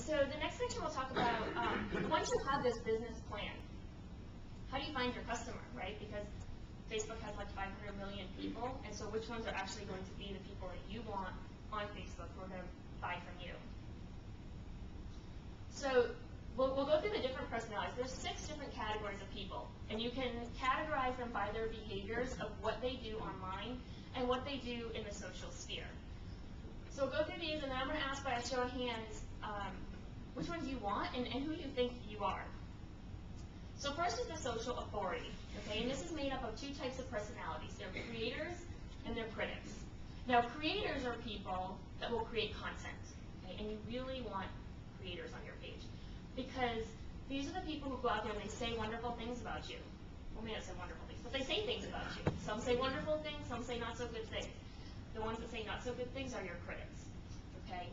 So the next section we'll talk about, once you have this business plan, how do you find your customer, right? Because Facebook has like 500 million people, and so which ones are actually going to be the people that you want on Facebook who are going to buy from you? So we'll go through the different personalities. There's 6 different categories of people, and you can categorize them by their behaviors of what they do online and what they do in the social sphere. So we'll go through these, and then I'm going to ask by a show of hands which ones you want and who you think you are. So first is the social authority, okay? And this is made up of 2 types of personalities. They're creators and they're critics. Now, creators are people that will create content, okay? And you really want creators on your page because these are the people who go out there and they say wonderful things about you. Well, maybe not say wonderful things, but they say things about you. Some say wonderful things, some say not so good things. The ones that say not so good things are your critics, okay?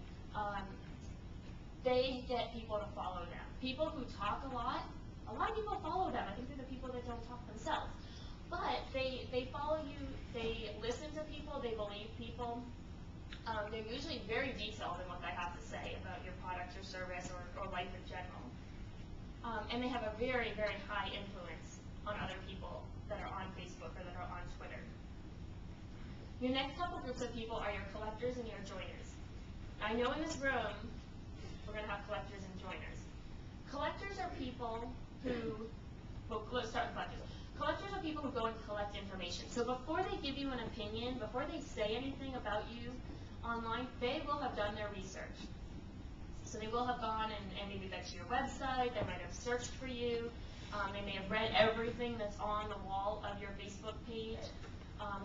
They get people to follow them. People who talk a lot of people follow them. I think they're the people that don't talk themselves. But they follow you, they listen to people, they believe people. They're usually very detailed in what they have to say about your product or service or life in general. And they have a very, very high influence on other people that are on Facebook or that are on Twitter. Your next couple groups of people are your collectors and your joiners. I know in this room, we're going to have collectors and joiners. Collectors are people who, well, let's start with collectors. Collectors are people who go and collect information. So before they give you an opinion, before they say anything about you online, they will have done their research. So they will have gone and maybe been to your website, they might have searched for you, they may have read everything that's on the wall of your Facebook page.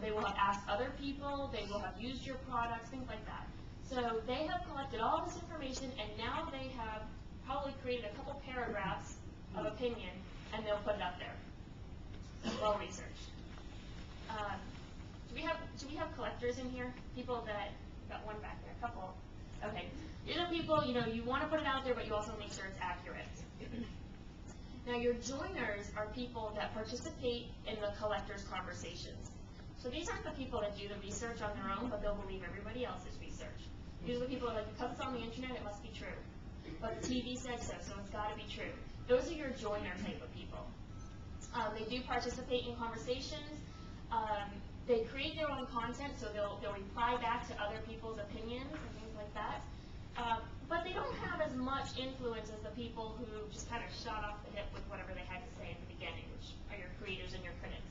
They will have asked other people, they will have used your products, things like that. So they have collected all this information, and now they have probably created a couple paragraphs of opinion, and they'll put it up there. Well researched. Do we have collectors in here? People that got one back there, a couple. Okay. These are people, you want to put it out there, but you also make sure it's accurate. Now your joiners are people that participate in the collectors' conversations. So these aren't the people that do the research on their own, but they'll believe everybody else's research. These are the people that are like, because it's on the internet, it must be true. But the TV said so, so it's got to be true. Those are your joiner type of people. They do participate in conversations. They create their own content, so they'll reply back to other people's opinions and things like that. But they don't have as much influence as the people who just kind of shot off the hip with whatever they had to say at the beginning, which are your creators and your critics.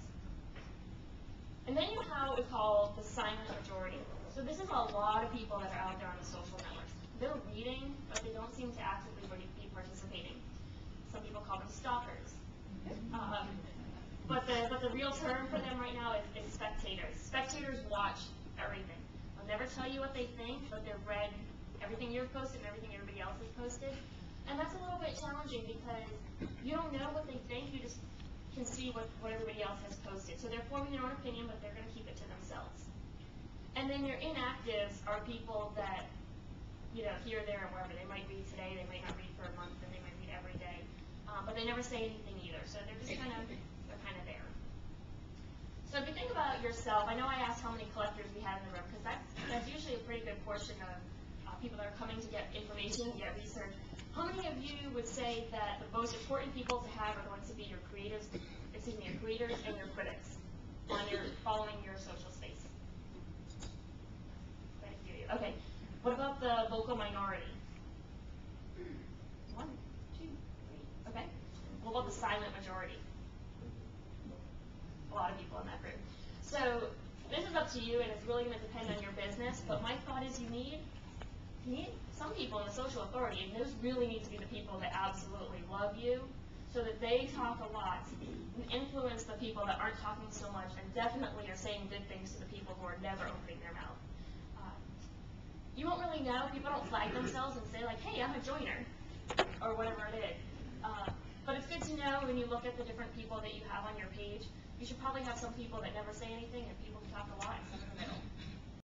And then you have what we call the silent majority. So this is a lot of people that are out there on the social networks. They're reading, but they don't seem to actively be participating. Some people call them stalkers. But the real term for them right now is spectators. Spectators watch everything. They'll never tell you what they think, but they've read everything you've posted and everything everybody else has posted. And that's a little bit challenging because you don't know what they think, you just can see what everybody else has posted. So they're forming their own opinion, but they're going to keep it to themselves. And then your inactives are people that, here, there, and wherever. They might read today, they might not read for a month, and they might read every day. But they never say anything either. So they're just kind of there. So if you think about yourself, I know I asked how many collectors we had in the room, because that's usually a pretty good portion of people that are coming to get information, get research. How many of you would say that the most important people to have are going to be your creators and your critics on following your social space? Quite a few of you. Okay. What about the vocal minority? 1, 2, 3. Okay. What about the silent majority? A lot of people in that group. So this is up to you, and it's really going to depend on your business. But my thought is you need some people in the social authority, and those really need to be the people that absolutely love you, so that they talk a lot and influence the people that aren't talking so much, and definitely are saying good things to the people who are never opening their mouth. You won't really know. People don't flag themselves and say like, hey, I'm a joiner, or whatever it is. But it's good to know when you look at the different people that you have on your page, you should probably have some people that never say anything and people who talk a lot and some in the middle.